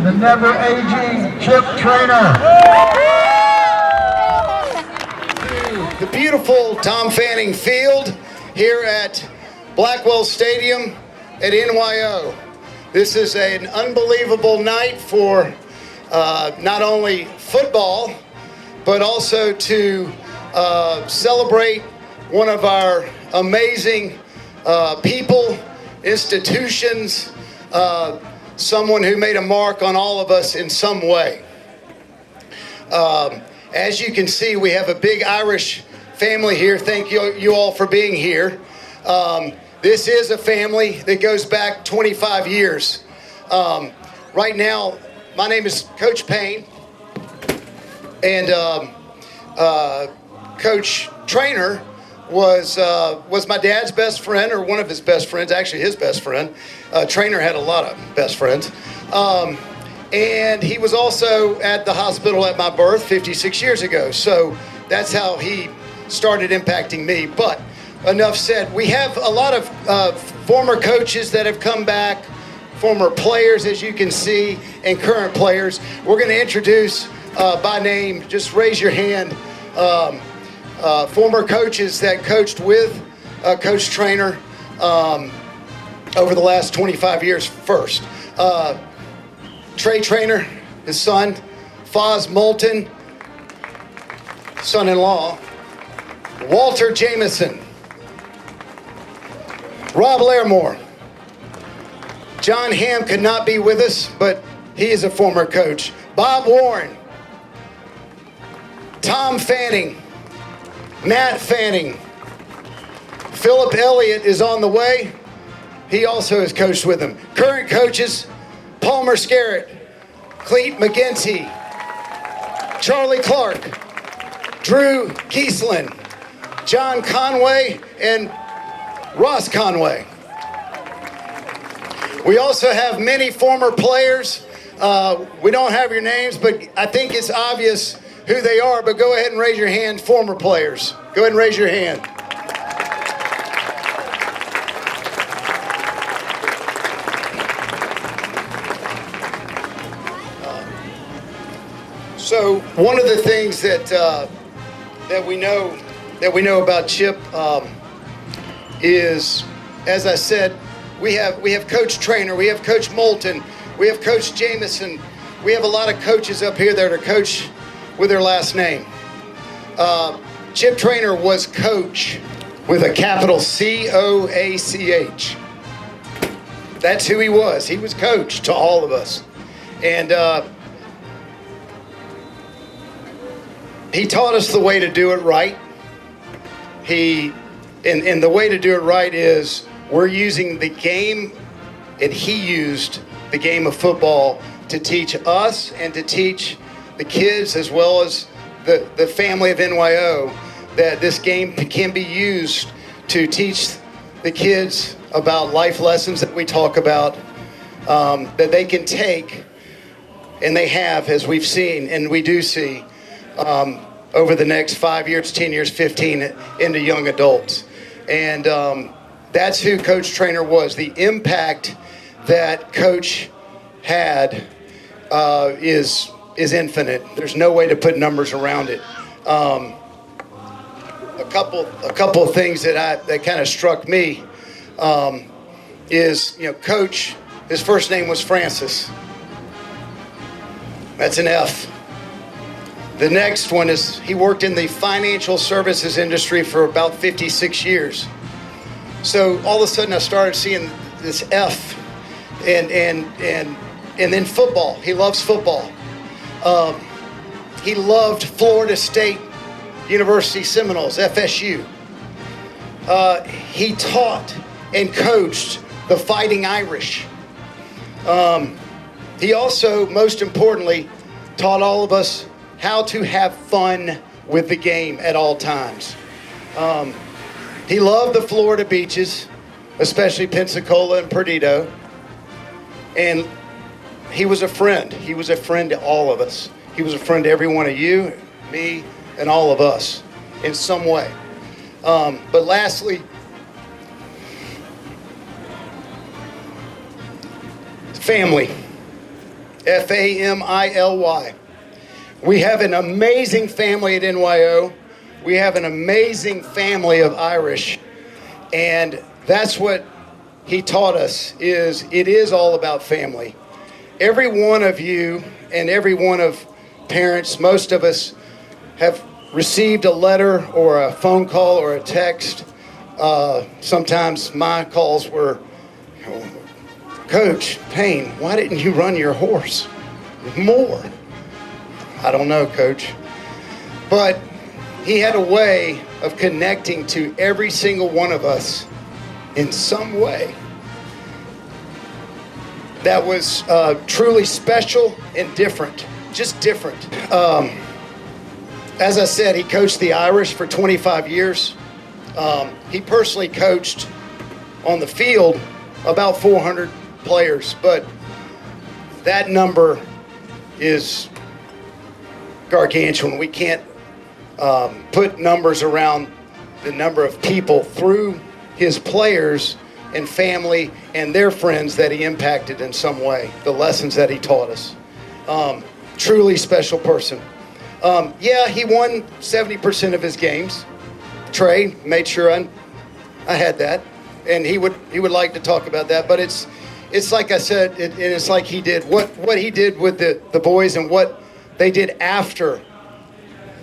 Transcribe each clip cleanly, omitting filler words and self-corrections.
The never-aging Chip Traynor. The beautiful Tom Fanning Field here at Blackwell Stadium at NYO. This is an unbelievable night for not only football, but also to celebrate one of our amazing people, institutions, someone who made a mark on all of us in some way. As you can see, we have a big Irish family here. Thank you all for being here. This is a family that goes back 25 years. Right now, my name is Coach Payne, and Coach Traynor was my dad's best friend, or one of his best friends, actually his best friend. Traynor had a lot of best friends. And he was also at the hospital at my birth 56 years ago. So that's how he started impacting me. But enough said. We have a lot of former coaches that have come back, former players, as you can see, and current players. We're going to introduce by name, just raise your hand, former coaches that coached with Coach Traynor over the last 25 years first. Trey Traynor, his son, Foz Moulton, son-in-law, Walter Jameson, Rob Larimore. John Hamm could not be with us, but he is a former coach. Bob Warren, Tom Fanning, Matt Fanning, Philip Elliott is on the way. He also has coached with him. Current coaches, Palmer Scarrett, Cleet McGinty, Charlie Clark, Drew Kiesland, John Conway, and Ross Conway. We also have many former players. We don't have your names, but I think it's obvious who they are, but go ahead and raise your hand, former players. Go ahead and raise your hand. So one of the things that we know about Chip is, as I said, we have Coach Traynor, we have Coach Moulton, we have Coach Jameson, we have a lot of coaches up here that are coach with their last name. Chip Traynor was coach with a capital C-O-A-C-H. That's who he was. He was coach to all of us, and he taught us the way to do it right. And the way to do it right is we're using the game, and he used the game of football to teach us and to teach the kids, as well as the family of NYO, that this game can be used to teach the kids about life lessons that we talk about, that they can take, and they have, as we've seen, and we do see, over the next 5 years, 10 years, 15, into young adults. And that's who Coach Traynor was. The impact that Coach had is infinite. There's no way to put numbers around it. A couple of things that kind of struck me is, Coach, his first name was Francis. That's an F. The next one is he worked in the financial services industry for about 56 years. So all of a sudden I started seeing this F, and then football. He loves football. He loved Florida State University Seminoles, FSU. He taught and coached the Fighting Irish. He also, most importantly, taught all of us how to have fun with the game at all times. He loved the Florida beaches, especially Pensacola and Perdido. And he was a friend. He was a friend to all of us. He was a friend to every one of you, me, and all of us in some way. But lastly, family. Family. We have an amazing family at NYO. We have an amazing family of Irish. And that's what he taught us, is it is all about family. Every one of you and every one of parents, most of us have received a letter or a phone call or a text. Sometimes my calls were, Coach Payne, why didn't you run your horse more? I don't know, Coach. But he had a way of connecting to every single one of us in some way that was truly special and different, just different. As I said, he coached the Irish for 25 years. He personally coached on the field about 400 players, but that number is gargantuan. We can't put numbers around the number of people through his players and family and their friends that he impacted in some way, the lessons that he taught us. Truly special person. Yeah, he won 70% of his games. Trey made sure I had that, and he would like to talk about that. But it's like I said, and it's like he did what he did with the boys and what they did after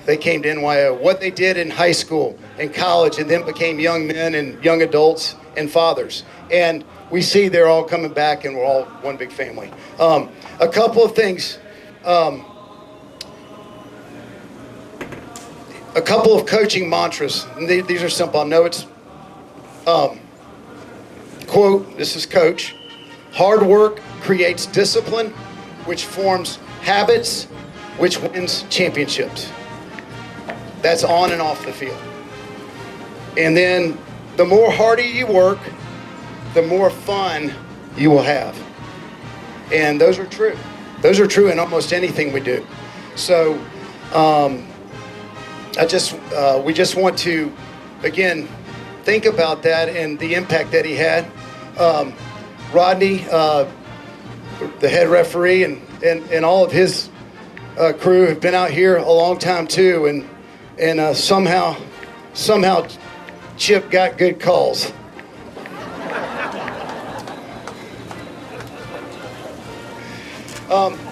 they came to NYO, what they did in high school and college, and then became young men and young adults and fathers. And we see they're all coming back, and we're all one big family. A couple of things. A couple of coaching mantras. And these are simple. I know it's quote, this is Coach. Hard work creates discipline, which forms habits, which wins championships. That's on and off the field. And then the more harder you work, the more fun you will have. And those are true. Those are true in almost anything we do. So we just want to, again, think about that and the impact that he had. Rodney, the head referee, and all of his crew have been out here a long time too, and somehow Chip got good calls.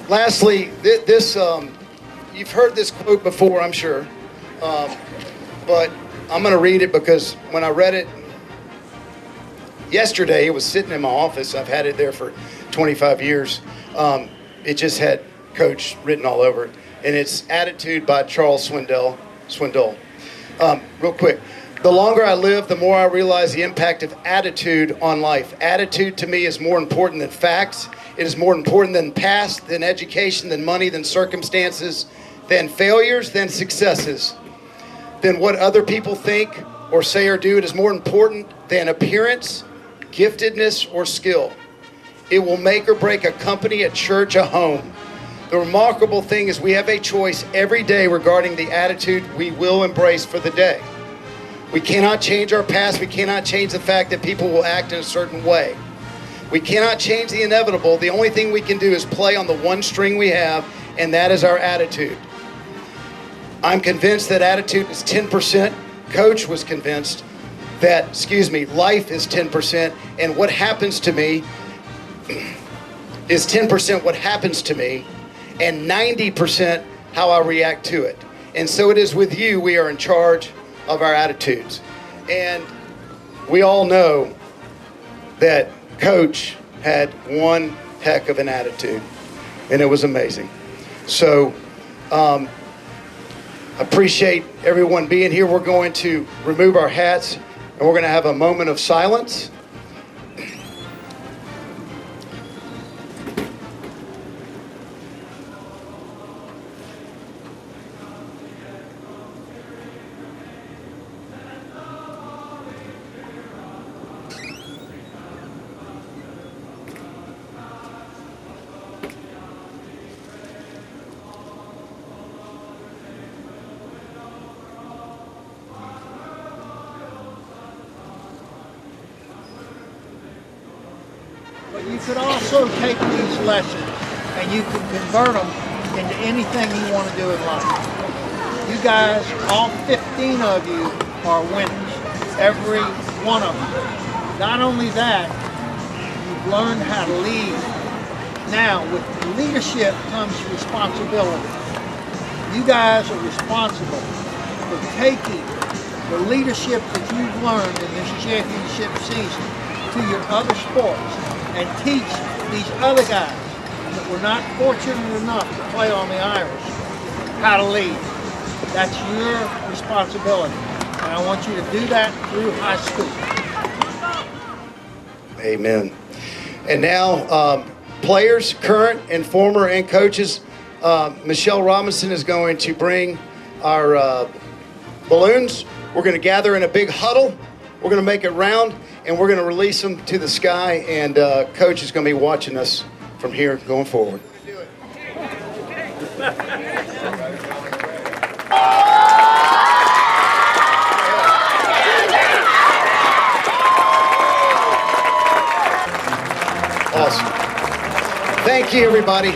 Lastly, this you've heard this quote before, I'm sure, but I'm going to read it because when I read it yesterday, it was sitting in my office. I've had it there for 25 years. It just had Coach written all over it, and it's Attitude by Charles Swindoll. Real quick. The longer I live, the more I realize the impact of attitude on life. Attitude to me is more important than facts. It is more important than past, than education, than money, than circumstances, than failures, than successes, than what other people think or say or do. It is more important than appearance, giftedness, or skill. It will make or break a company, a church, a home. The remarkable thing is we have a choice every day regarding the attitude we will embrace for the day. We cannot change our past. We cannot change the fact that people will act in a certain way. We cannot change the inevitable. The only thing we can do is play on the one string we have, and that is our attitude. I'm convinced that attitude is 10%. Coach was convinced that, life is 10%, and what happens to me is 10% what happens to me, and 90% how I react to it. And so it is with you. We are in charge of our attitudes. And we all know that Coach had one heck of an attitude, and it was amazing. So appreciate everyone being here. We're going to remove our hats, and we're going to have a moment of silence. But you could also take these lessons and you can convert them into anything you want to do in life. You guys, all 15 of you are winners, every one of them. Not only that, you've learned how to lead. Now, with leadership comes responsibility. You guys are responsible for taking the leadership that you've learned in this championship season to your other sports and teach these other guys that were not fortunate enough to play on the Irish how to lead. That's your responsibility, and I want you to do that through high school. Amen. And now, players, current and former, and coaches, Michelle Robinson is going to bring our balloons. We're going to gather in a big huddle. We're going to make it round, and we're going to release them to the sky, and Coach is going to be watching us from here going forward. Awesome. Thank you, everybody.